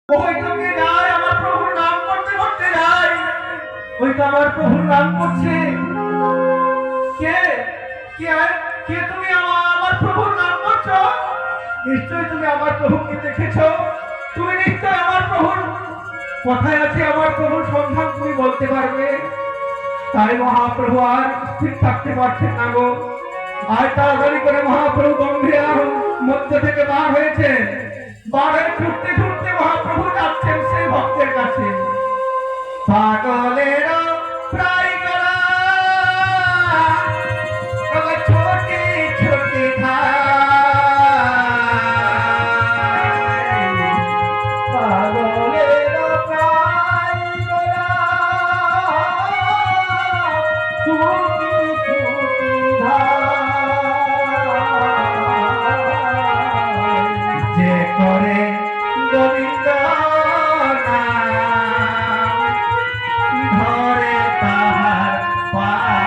ওই তোকে যায় আমার প্রভুর নাম করতে করতে যায়, ওই তো আমার প্রভুর নাম করছে। কে কে কে তুমি আমার প্রভুর নাম করছো? নিশ্চয়ই তুমি আমার প্রভুকে দেখেছো, তুমি নিশ্চয় আমার প্রভুর কোথায় আছে আমার প্রভুর সন্ধান তুমি বলতে পারবে। তাই মহাপ্রভু আর স্থির থাকতে পারছেন না গো। আর তাড়াতাড়ি করে মহাপ্রভু গম্ভীর মধ্য থেকে বার হয়েছে, বার হয়ে ছুটতে ছুটতে মহাপ্রভু যাচ্ছেন সেই ভক্তের কাছে। পাগলের প্রায় গলা ছোটে ছোটে পাগলের প্রায় গলা ছোটে ছোটে যে করে গোবিন্দ ধরে তাহার পায়,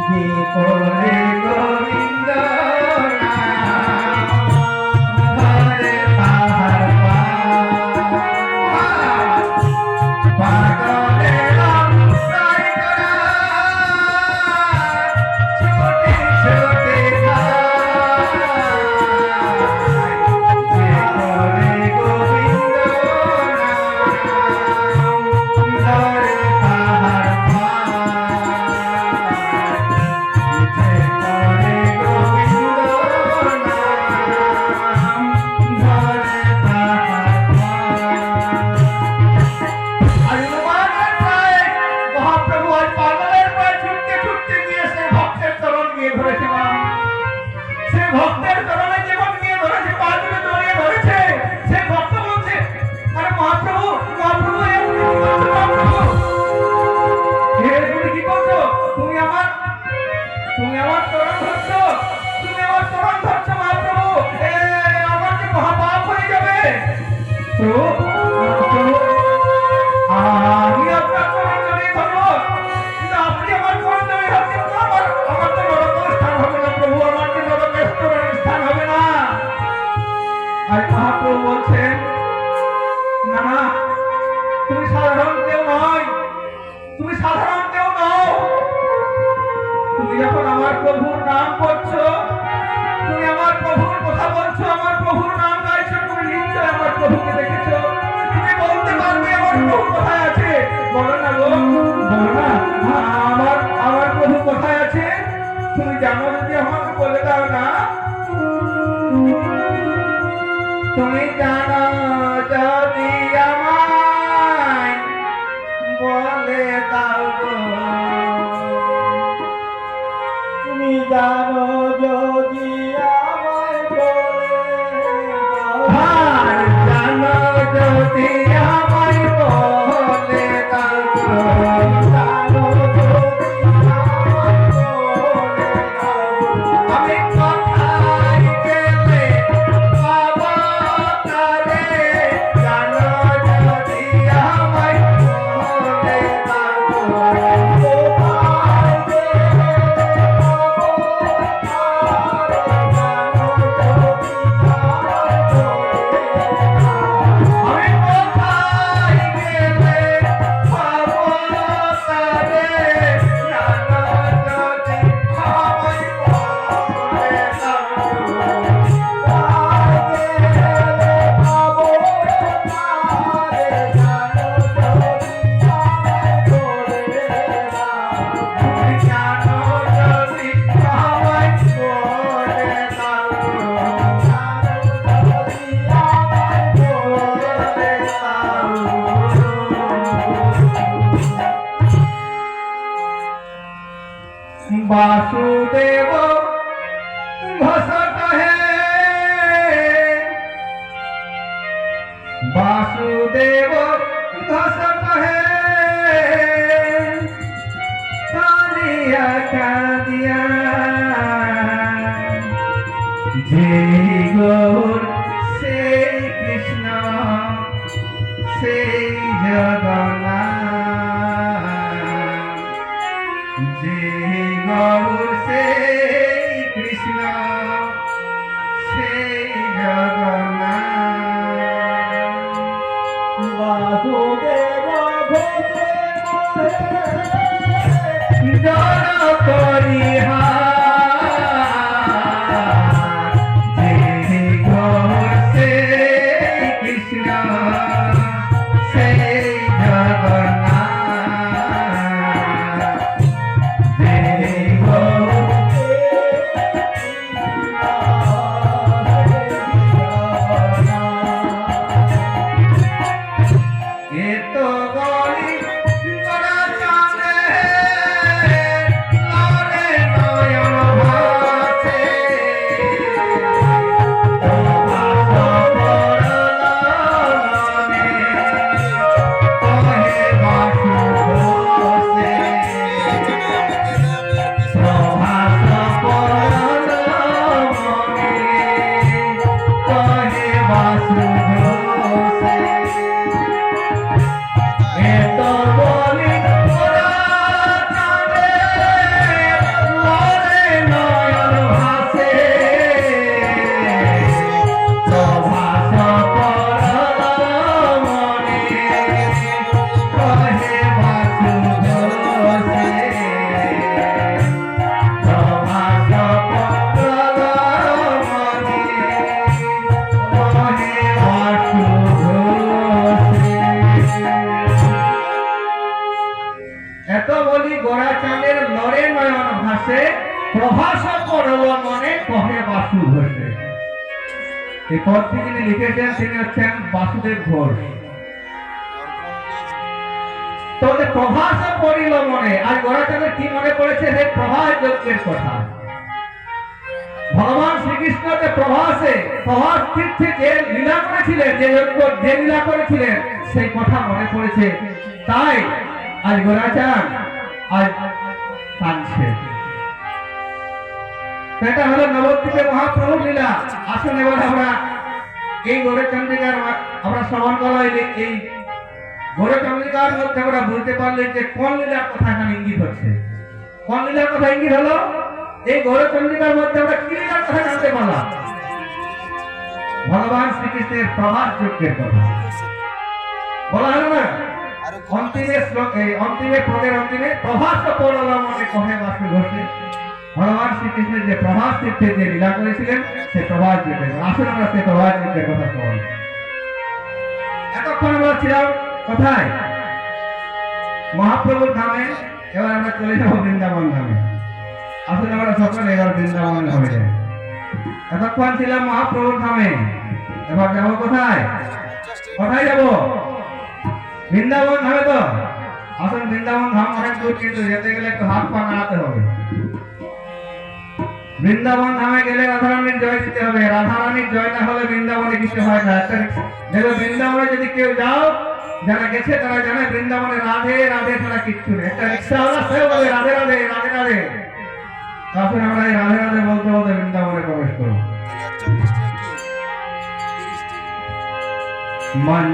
যে করে গোবিন্দ ধরে তাহার পায়। পাগলের প্রায় গলা ছোটে ছোটে ভক্তের চরণে জীবন নিয়ে ধরেছে, পা তুলে জড়িয়ে ধরেছে। সে ভক্ত বলছে, আরে মহাপ্রভু মহাপ্রভু মহাপ্রভু তুমি কি করছো? তুমি আমার চরণ ধরছো, তুমি আমার চরণ ধরছো মহাপ্রভু, আমার যে মহাপাপ হয়ে যাবে। প্রভু আমি আপনার চরণ জড়িয়ে ধরবো, কিন্তু আপনি আমার চরণ জড়িয়ে ধরছেন না, আমার তো নরকের স্থান হবে না প্রভু, আমার যে নরকের স্থান হবে না। আর মহাপ্রভু বলছেন, না না, তুমি সাধারণ কেউ নয়, তুমি সাধারণ কেউ নও। তুমি যখন আমার প্রভুর নাম করছো, তুমি আমার প্রভুর কথা বলছো, আমার প্রভুর নাম গাইছো, তুমি নিশ্চয় আমার প্রভুকে দেখেছো। তুমি বলতে পারবে আমার প্রভু কোথায় আছে? বলো না গো, বলো না, আমার প্রভু কোথায় আছে? তুমি জানো যদি আমাকে বলে দাও না। তুমি জানো যদি আমায় বলে দাও গো, তুমি জানো যদি আমায় বলে দাও, জানো যদি আমায় বলে দাও গো, জানো যদি আমায় বলে দাও, আমি কোথায় গেলে পাবো তারে, জানো যদি আমায় বলে দাও গো, কোথায় গেলে वासुदेव घसट है, वासुदेव घसट है, कालिया कालिया जय गौर से कृष्ण से जगन्नाथ, जय गौर से कृष्ण से जगन्नाथ। এত বলি তোরা কাঁদে, মরে নয়ন ভাসে, প্রভাস পরল মনে, কহে বাসু ঘোষে। প্রভাস পরল মনে, কহে বাসু ঘোষে। এত বলি গোরা চাঁদের লড়ে নয়ন ভাসে, প্রভাস পরল মনে, কহে বাসু ঘোষে। এই পদটি যিনি লিখেছেন তিনি হচ্ছেন বাসুদেব ঘোষ। তো যে প্রভাস পড়িল মনে, আর গোরাচাঁদের কি মনে পড়েছে? সেই প্রভাস যজ্ঞের কথা। ভগবান শ্রীকৃষ্ণ যে প্রভাস তীর্থে যে লীলা করেছিলেন, যে যজ্ঞ যে লীলা করেছিলেন, সেই কথা মনে পড়েছে। তাই আজ গোরাচাঁদ আজ কাঁদছে। এটা হলো নবদ্বীপে মহাপ্রভুর লীলা। আসুন এবার আমরা এই গৌরচন্দ্রিকার আমরা শ্রবণ করা হইলে এই গৌরচন্দ্রিকার মধ্যে আমরা বুঝতে পারলে যে কোন লীলার কথা এখানে ইঙ্গিত হচ্ছে। কোন লীলার কথা ইঙ্গিত হলো? এই গৌরচন্দ্রিকার মধ্যে আমরা কি লীলার কথা জানতে পারলাম? ভগবান শ্রীকৃষ্ণের প্রভাস যজ্ঞের কথা বলা হলো না? অন্তিমে পদের অন্তিমে প্রভাস পরল মনে, কহে বাসু ঘোষে। ভগবান শ্রীকৃষ্ণের যে প্রভাস তীর্থে যে লীলা করেছিলেন, সে প্রভাস যজ্ঞের। আসুন আমরা সেই প্রভাস যজ্ঞের কথা শ্রবণ। এতক্ষণ আমরা ছিলাম কোথায়? মহাপ্রভুর ধামে। এবার আমরা চলে যাবো বৃন্দাবন ধামে। আসুন আমরা সকলে এবার বৃন্দাবন হয়ে যাই। এতক্ষণ ছিলাম মহাপ্রভুর ধামে, এবার যাবো কোথায়? কোথায় যাবো? বৃন্দাবন ধামে। তো আসুন, বৃন্দাবন ধাম অনেক দূর, কিন্তু যেতে গেলে একটু হাত পা নাড়াতে হবে। বৃন্দাবন ধামে গেলে রাধারানীর জয় দিতে হবে। রাধারানীর জয় না হলে বৃন্দাবনে কিছু হয় না। দেখো, বৃন্দাবনে যদি কেউ যাও, যারা গেছে তারা জানে বৃন্দাবনে রাধে রাধে ছাড়া কিচ্ছু নেই। একটা রিক্সাওয়ালা সেও বলে রাধে রাধে রাধে রাধে। তখন আমরা এই রাধে রাধে বলতে বলতে বৃন্দাবনে প্রবেশ করব। মন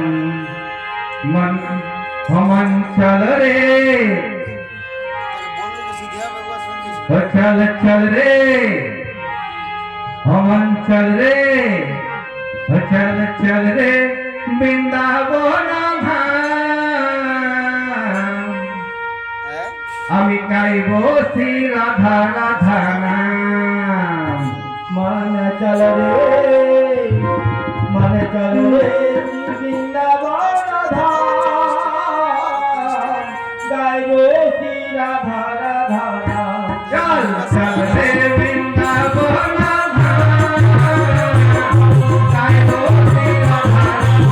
মন মন চল রে, চল চল রে, মন চল রে, চল চল রে, বৃন্দাবন ধাম। আমি গাইব শ্রী রাধা রাধা নাম। মন চল রে, মন চল রে, বৃন্দাবন ধাম। গাইব শ্রী রাধা রাধা নাম। চল চল রে, বৃন্দাবন ধাম। গাইব শ্রী রাধা রাধা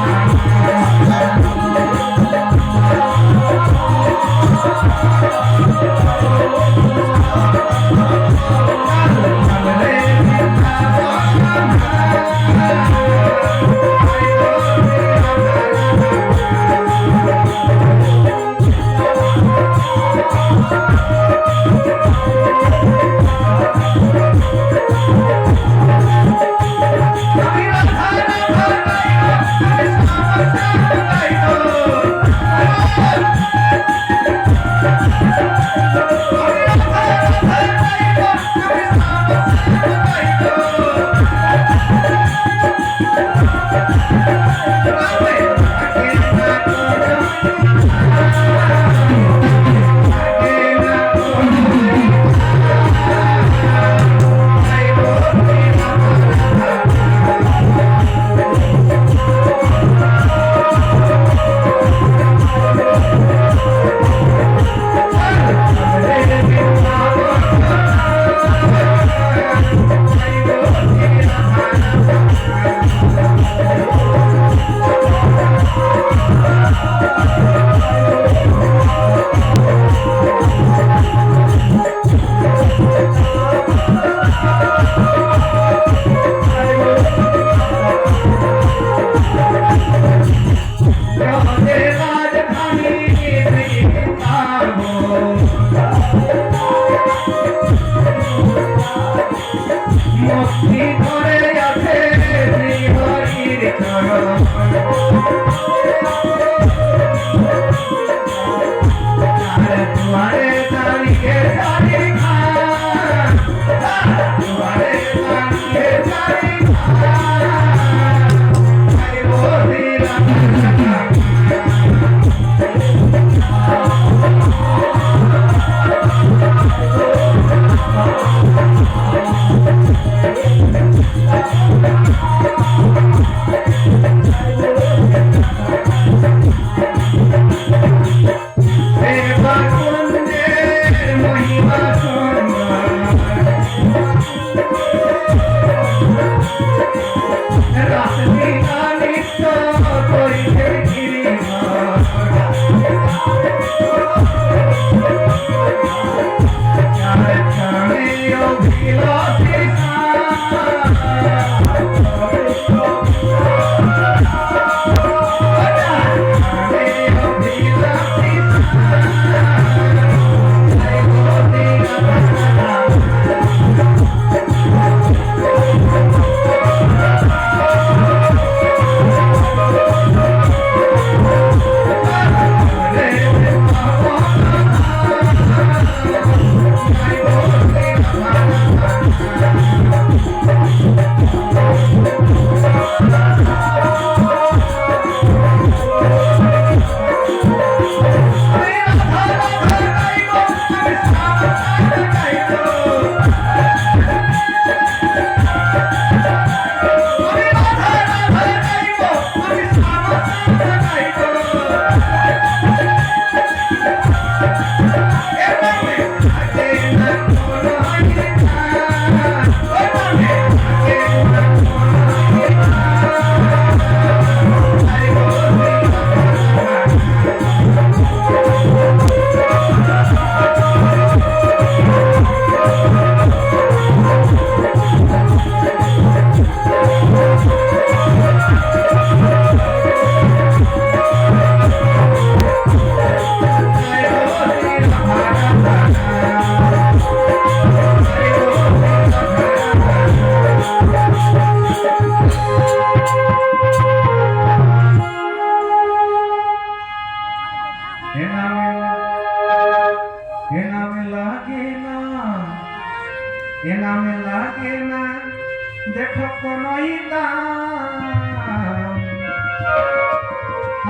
দেখো কোনই দাম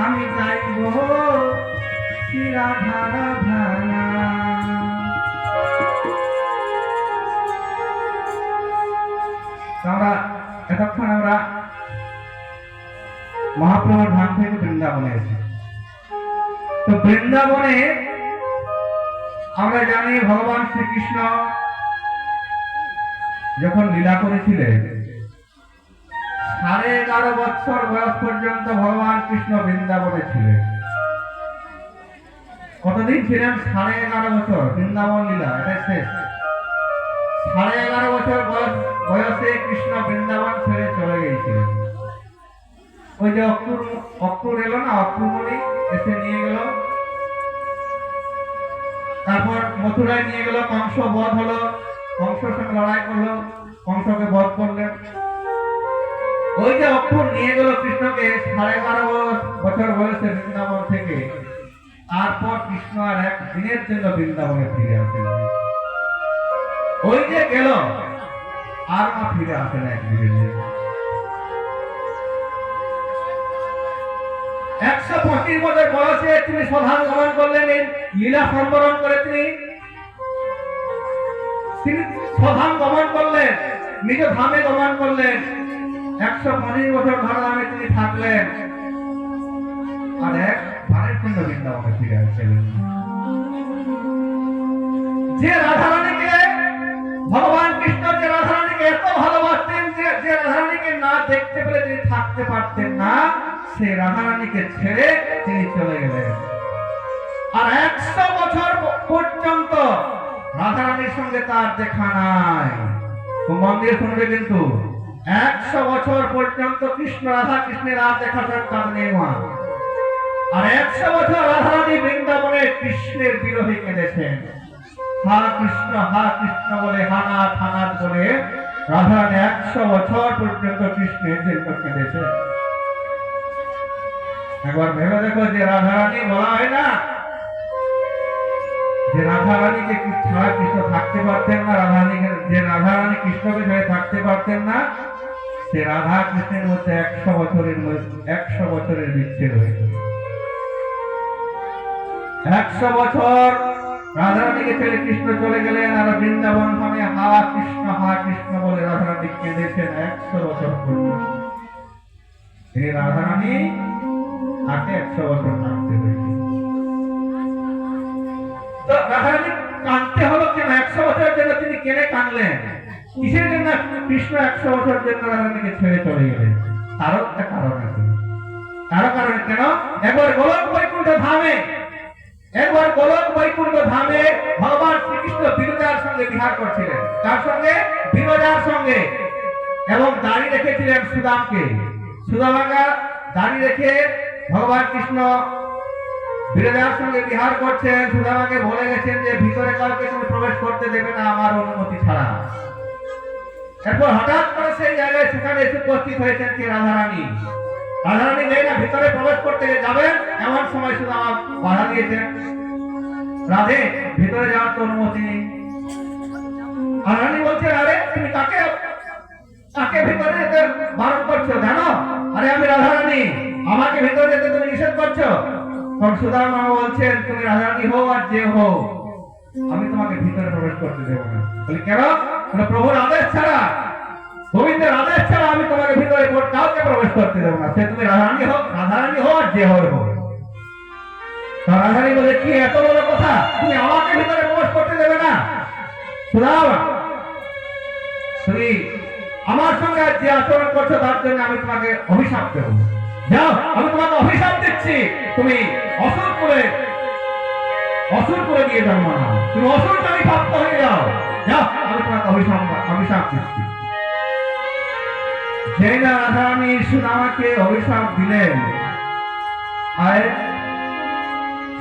আমি যাইব শিরা ভাড়া ভাঙা আমরা এতক্ষণ আমরা মহাপ্রভুর ধাম থেকে বৃন্দাবনে এসেছি। তো বৃন্দাবনে আমরা জানি ভগবান শ্রীকৃষ্ণ যখন লীলা করেছিলেন 11.5 বছর বয়স পর্যন্ত ভগবান কৃষ্ণ বৃন্দাবনে ছিলেন। কতদিন ছিলেন? 11.5 বছর বৃন্দাবন লীলা, এটা শেষ। 11.5 বছর বয়সে কৃষ্ণ বৃন্দাবন ছেড়ে চলে গিয়েছিলেন। ওই যে অক্টুর এলো না, অক্টুমণি এসে নিয়ে গেল, তারপর মথুরায় নিয়ে গেল, কংস বধ হলো, কংসের সঙ্গে লড়াই করলো, কংসকে বধ করলেন। ওই যে অক্টুর নিয়ে গেল কৃষ্ণকে 11.5 বছর বয়সে বৃন্দাবন থেকে, তারপর কৃষ্ণ আর এক দিনের জন্য বৃন্দাবনে ফিরে আসেন। ওই যে গেল আর মা ফিরে আসেন একদিনের জন্য। 125 বছর বয়সে তিনি স্বধাম গমন করলেন, এই লীলা সম্বরণ করে তিনি স্বধাম গমন করলেন, নিজ ধামে গমন করলেন। 125 বছর ধরাধামে তিনি থাকলেন, আর এক বারের জন্য বৃন্দাবনে ফিরে আসলেন। যে রাধারানীকে ভগবান কৃষ্ণ যে রাধারানীকে এত ভালোবাসতেন, যে রাধারানীকে না দেখতে পেলে তিনি থাকতে পারতেন না, সেই রাধারানীকে ছেড়ে তিনি চলে গেলেন। আর 100 বছর পর্যন্ত রাধারানীর সঙ্গে তার দেখা নাই। মন দিয়ে শুনবে কিন্তু, 100 বছর পর্যন্ত কৃষ্ণ রাধা কৃষ্ণের আর দেখা সাক্ষাৎ নেই। আর 100 বছর রাধারানী বৃন্দাবনে কৃষ্ণের বিরহে কেঁদেছেন। হা কৃষ্ণ বলে, হানাথ হানাথ বলে রাধারানী 100 বছর পর্যন্ত কৃষ্ণের জন্য কেঁদেছেন। একবার ভেবে দেখো যে রাধারানী বলা হয় না যে রাধারানীকে ছাড়া কৃষ্ণ থাকতে পারতেন না, রাধারানী কৃষ্ণকে ছেড়ে থাকতে পারতেন না, সে রাধা কৃষ্ণের মধ্যে 100 বছরের বিচ্ছেদ হয়েছে। 100 বছর রাধারানীকে ছেড়ে কৃষ্ণ চলে গেলেন, আর বৃন্দাবন ধামে হা কৃষ্ণ বলে রাধারানী কেঁদেছেন 100 বছর পর্যন্ত। এই রাধারানী তাকে 100 বছর থাকতে হয়েছে। তো রাধারানী কাঁদতে হলো কেন? 100 বছরের জন্য তিনি কেনে কাঁদলেন? কিসের জন্য কৃষ্ণ 100 বছরের জন্য রাধারানীকে ছেড়ে চলে গেলেন? তারও একটা কারণ আছে। তারও কারণ কেন? একবার গোলক বৈকুণ্ঠ ধামে ভগবান শ্রীকৃষ্ণ বিরজার সঙ্গে বিহার করছিলেন। তার সঙ্গে বিরজার সঙ্গে, এবং দাঁড়িয়ে রেখেছিলেন সুদামকে। সুদামাকে দাঁড়িয়ে রেখে ভগবান কৃষ্ণ বিরজার সঙ্গে বিহার করছেন। সুদামাকে বলে গেছেন যে ভিতরে কাউকে তুমি প্রবেশ করতে দেবে না আমার অনুমতি ছাড়া। এরপর হঠাৎ করে সেই জায়গায় সেখানে এসে উপস্থিত হয়েছেন কি রাধারানী। রাধারানী নেই না, ভিতরে প্রবেশ করতে যাবেন এমন সময় সুদামা বাধা দিয়েছেন, রাধে ভিতরে যাওয়ার তো অনুমতি নেই। রাধারানী বলছেন, আরে তুমি তাকে ভিতরে যেতে বারণ করছো জানো? আরে আমি রাধারানী, আমাকে ভিতরে যেতে তুমি নিষেধ করছো। তখন সুদামা বলছেন, তুমি রাধারানী হও আর যে হও, আমি তোমাকে ভিতরে প্রবেশ করতে দেবো না। বলি কেন? প্রভুর আদেশ ছাড়া, গোবিন্দের আদেশ ছাড়া আমি তোমাকে ভিতরে কাউকে প্রবেশ করতে দেবো না। সে তুমি রাধারানী হও আর যে হও। রাধারানী বলে, কি এত বড় কথা, তুমি আমাকে ভিতরে প্রবেশ করতে দেবে না? সুদামা, তুমি আমার সঙ্গে যে আচরণ করছো তার জন্য আমি তোমাকে অভিশাপ দেব। যাও, আমি তোমাকে অভিশাপ দিচ্ছি, তুমি অসুরপুরে গিয়ে জন্ম নাও, তুমি অসুরটাই প্রাপ্ত হয়ে যাও। যাও, আমি তোমাকে অভিশাপ দিচ্ছি। যেই না রাধারানী সুদামাকে অভিশাপ দিলেন, আর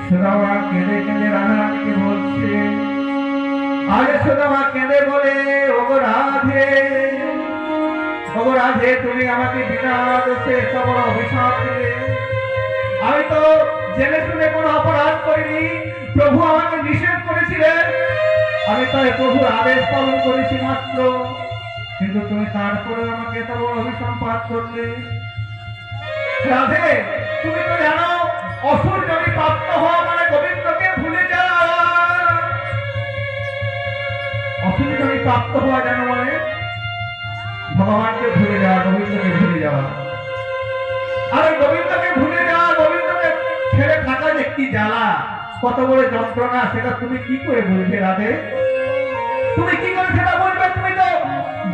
সুদামা কেঁদে কেঁদে রাধারানীকে বলছে, আরে সুদামা কেঁদে বলে, ওগো রাধে, তুমি আমাকে বিনা দোষে এত বড় অভিশাপ দিলে। আমি তো জেনে শুনে কোনো অপরাধ করিনি, প্রভু আমাকে নিষেধ করেছিলেন, আমি তাই প্রভুর আদেশ পালন করেছি মাত্র, কিন্তু তুমি তারপরে আমাকে এত বড় অভিসম্পাত করলে। রাধে, তুমি তো জানো অসুর যদি প্রাপ্ত হওয়া মানে গোবিন্দকে ভুলে যাওয়া। অসুর যদি প্রাপ্ত হওয়া জানো মানে ভগবানকে ভুলে যাওয়া, গোবিন্দকে ভুলে যাওয়া। আর গোবিন্দকে ভুলে যাওয়া, গোবিন্দকে ছেড়ে থাকা যে কি জ্বালা, কত বড় যন্ত্রণা, সেটা তুমি কি করে বলবে রাধে? তুমি কি করে সেটা বলবে? তুমি তো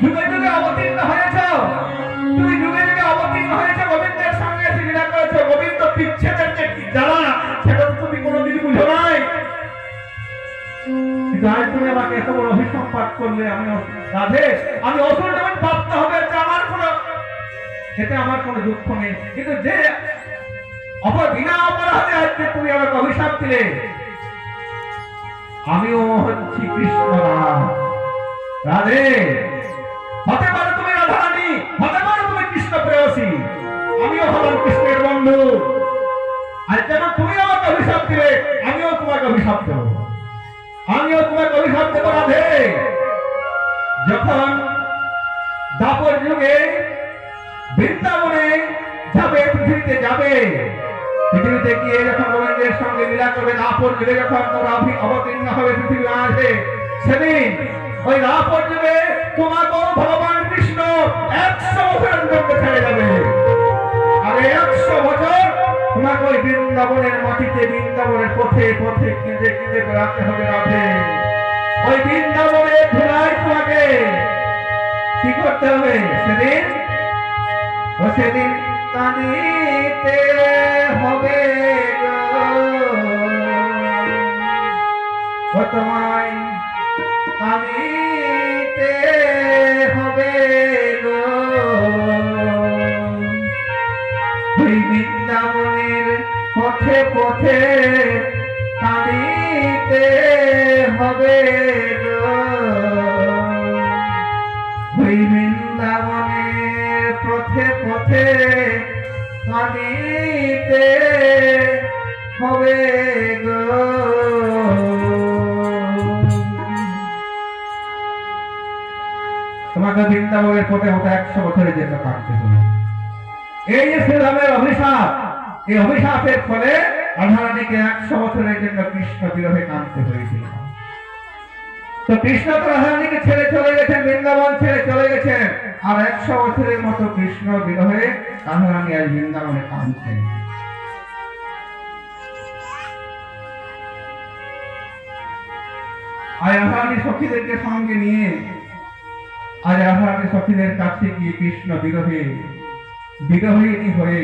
যুগে যুগে অবতীর্ণ হয়েছ, গোবিন্দের সঙ্গে এসে লীলা করেছ। গোবিন্দ বিচ্ছেদের যে কি জ্বালা, সেটা তো তুমি কোনোদিন বুঝো নাই। কিন্তু আজ তুমি আমাকে এত বড় অভিসম্পাত করলে। রাধে, আমি অসুর যখন প্রাপ্ত হবে আমার কোনো দুঃখ নেই, কিন্তু যে বিনা অপরাধে আজকে তুমি আমাকে অভিশাপ দিলে, আমিও হচ্ছি কৃষ্ণ। রাধে, হতে পারো তুমি রাধারানী, হতে পারো তুমি কৃষ্ণ প্রেয়সী, আমিও হলাম কৃষ্ণের বন্ধু। আর যেমন তুমি আমাকে অভিশাপ দিলে, আমিও তোমাকে অভিশাপ দেব। রাধে, যখন দাপর যুগে বৃন্দাবনে যাবে, পৃথিবীতে গিয়ে যখন গোবিন্দের সঙ্গে লীলা করবে, দাপর যুগে যখন তোমরা অবতীর্ণ হবে পৃথিবী আসে, সেদিন ওই দাপর যুগে তোমাকে ভগবান কৃষ্ণ 100 বছরের জন্য ছেড়ে যাবে। আর 100 বছর তোমাকে ওই বৃন্দাবনের মাটিতে, বৃন্দাবনের পথে পথে কেঁদে কেঁদে বেড়াতে হবে। রাধে, ওই বৃন্দাবনের ধুলায় তোমাকে কি করতে হবে? সেদিন কাঁদিতে হবে গো, তোমায় কাঁদিতে হবে গো। ওই বৃন্দাবনের পথে পথে কাঁদিতে হবে গো। ওই বৃন্দাবনের পথে পথে মানিতে হবে গো। তোমাকে বৃন্দাবনের পথে হতে 100 বছরের জন্য কাটতে হলো। এই যে শ্রীরামের অভিশাপ, এই অভিশাপের ফলে রাধারানীকে 100 বছরের জন্য কৃষ্ণ বিরহে কাঁদতে হয়েছিল। তো কৃষ্ণ তো রাধারানীকে ছেড়ে চলে গেছেন, বৃন্দাবন ছেড়ে চলে গেছেন, আর 100 বছরের মতো কৃষ্ণ বিরহে রাধারানী আজ বৃন্দাবনে কাঁদছেন। আর রাধারানী সখীদেরকে সঙ্গে নিয়ে আজ রাধারানী সখীদের কাছে গিয়ে কৃষ্ণ বিরহে বিরহিণী হয়ে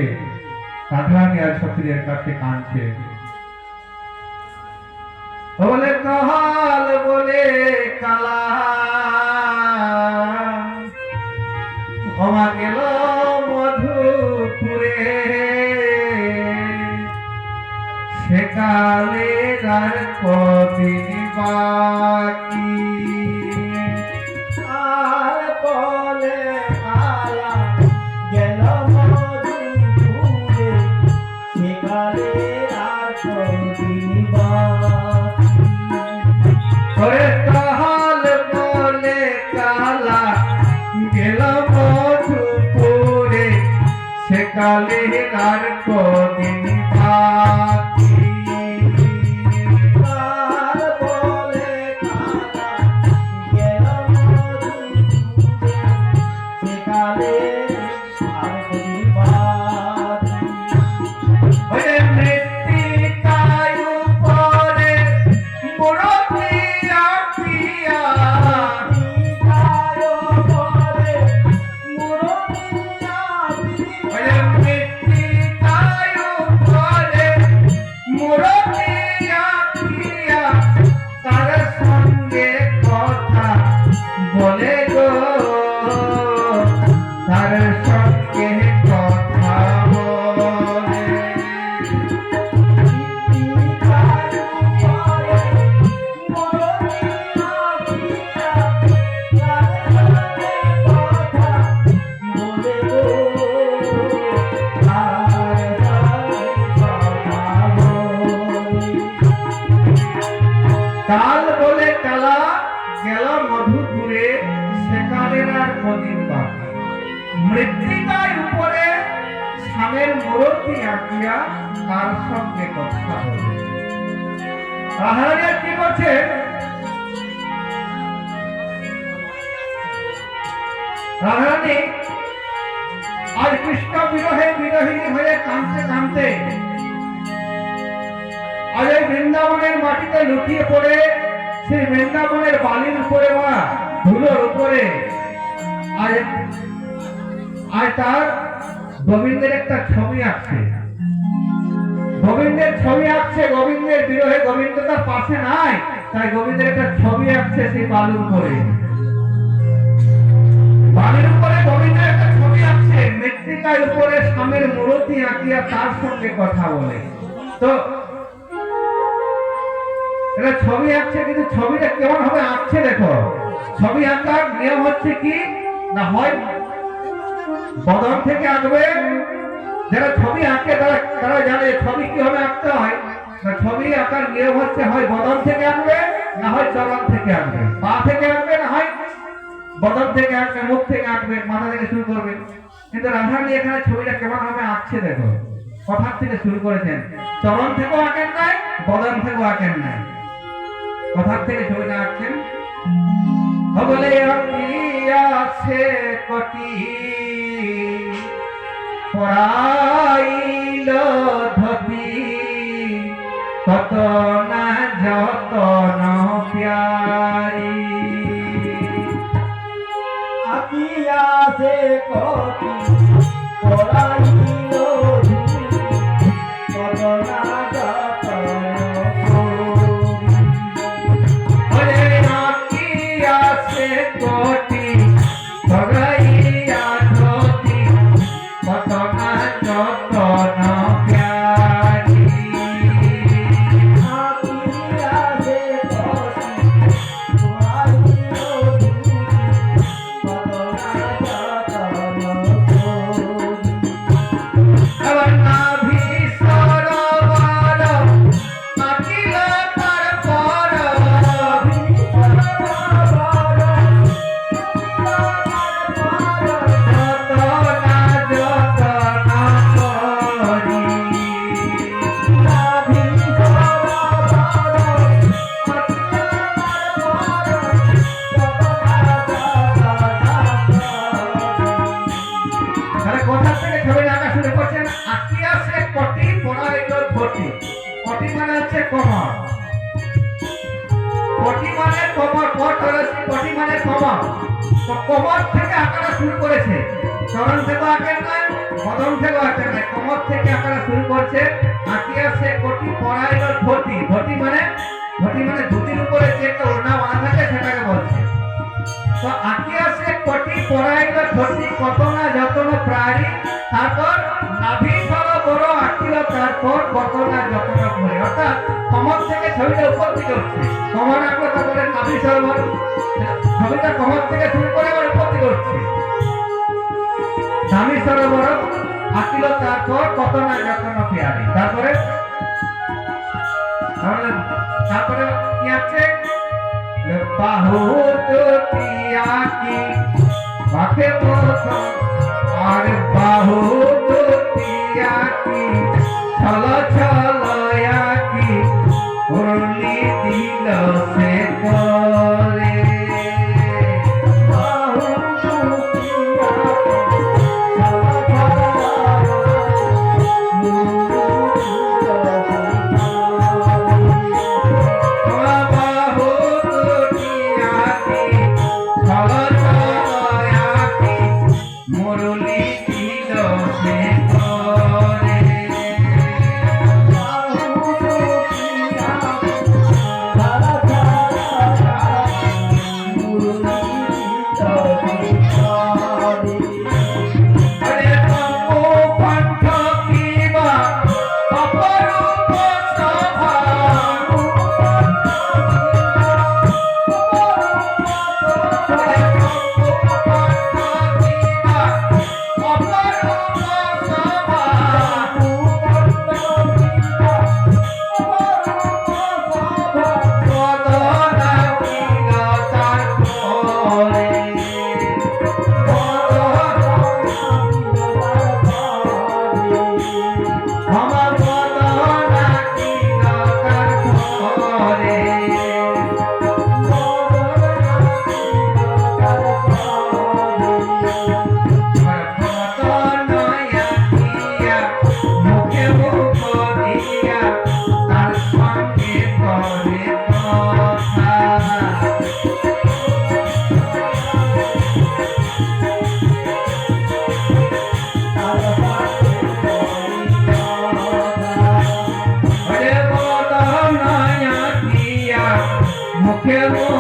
রাধারানী আজ সখীদের কাছে কাঁদছে। বলে কাল বলে কালা ক্ষমা গেল মধুপুরে, সেকালে আর কদিন বাকি। আর বলে কালা গেল মধুপুরে, সেকালে আর কদিন বাকি। ওরে কাল বলে কালা গেল মধুপুরে, সেকালে আর কদিন বাকি। আর বলে কালা গেল মধুপুরে, সেকালে আর কদিন বাকি। ওরে মৃত্তিকায় উপরে মুরতি আঁকিয়া, ওরে মৃত্তিকায় উপরে মুরতি আঁকিয়া, তার সঙ্গে কথা বলে গো, তার সঙ্গে কথা বলে। কাল বলে কালা গেল মধুপুরে, সেকালের আর কদিন বাকি। মৃত্তিকায় উপরে স্বামের মূরতি আঁকিয়া, তার সঙ্গে কথা বলে। রাধারানী আর কি করছে? রাধারানী আজ কৃষ্ণ বিরহে বিরহিণী হয়ে কাঁদতে কাঁদতে আজ এই বৃন্দাবনের মাটিতে লুটিয়ে পড়ে, সেই বৃন্দাবনের বালির উপরে বা ধুলোর উপরে আজ আজ তার গোবিন্দের একটা ছবি আঁকছে। গোবিন্দের ছবি আঁকছে, গোবিন্দের বিরহে, গোবিন্দ তার পাশে নাই, তাই গোবিন্দের একটা ছবি আঁকছে সেই বালুর উপরে। বালির উপরে গোবিন্দের একটা ছবি আঁকছে, মৃত্তিকার উপরে স্বামীর মূরতি আঁকিয়া তার সঙ্গে কথা বলে। তো এটা ছবি আঁকছে, কিন্তু ছবিটা কেমন ভাবে আঁকছে দেখো। ছবি আঁকার নিয়ম হচ্ছে কি না, হয় বদন থেকে আঁকবে, যারা ছবি আঁকে তারা জানে ছবি কিভাবে আঁকতে হয়। ছবি আঁকার নিয়ম হচ্ছে হয় বদন থেকে আঁকবে, না হয় চরণ থেকে আঁকবে, পা থেকে আঁকবে, না হয় বদন থেকে আঁকবে, মুখ থেকে আঁকবে, মাথা থেকে শুরু করবে। কিন্তু রাধারানী এখানে ছবিটা কেমন ভাবে আঁকছে দেখো। কথার থেকে শুরু করেছেন, চরণ থেকেও আঁকেন নাই, বদন থেকেও আঁকেন নাই, কথার থেকে ছবিটা আঁকছেন। বলে আছে কটি পড়াইল ধতি, কত না যতন প্যারি। আকিয়া সে কটি পড়াইল ধুলি, কত না যতন করি। ওরে আকিয়া সে কটি পড়াইয়া ধতি, কত না যতন প্যারি। আকিয়া সে কটি পড়াইল ধুলি, কত না যতন আকিয়া সে কোটি পড়াইল কোটি। কোটি মানে হচ্ছে কোমর, কোটি মানে কোমর, কোট হচ্ছে কোটি মানে কোমর। তো কোমর থেকে আঁকাটা শুরু করেছে, চরণ থেকে আঁকেন নয়, বদন থেকে আঁকেন নয়, কোমর থেকে আঁকাটা শুরু করছে। আঁকিয়া সে কোটি পড়াইল ধুতি। ধুতি মানে ধুতির উপরে যে একটা ওড়না বাঁধা থাকে সেটাকে বলছে। তো আঁকিয়া সে কোটি পড়াইল ধুতি, কত না যতন প্রাণী। তারপর নাভি সর বড় আঁকিল, তারপর কত না যতন করে। অর্থাৎ কোমর থেকে ছবিটা উপর দিকে উঠছে, কোমর আঁকলো তারপরে নাভি সরোবর, ছবিটা কোমর থেকে শুরু করে আবার উপর দিকে উঠছে। নাভি সরোবর আঁকিল, তারপর কত না যতন পেয়ারি। তারপরে তারপরে কি আছে, বাহু দুটি আঁকি বাঁকে মত, আর বাহু দুটি আঁকি ছল ছল আঁকি মুরলি দিল সে করে। বাহু দুটি আঁকি ছল ছল বাহু দুটি আঁকি ছল ছল আঁকি মুরলি দিল সে করে। আরে বাবু কণ্ঠ কিবা অপরূপ শোভা, আরে বাবু কণ্ঠ কিবা অপরূপ শোভা, বদনা কিল তার পরে। আমার বদনা কিল তার পরে। বদনয়া দিয়া মুখে মুখ দিয়া তার সঙ্গে করে কথা। আরে বদনয়া দিয়া মুখে মুখ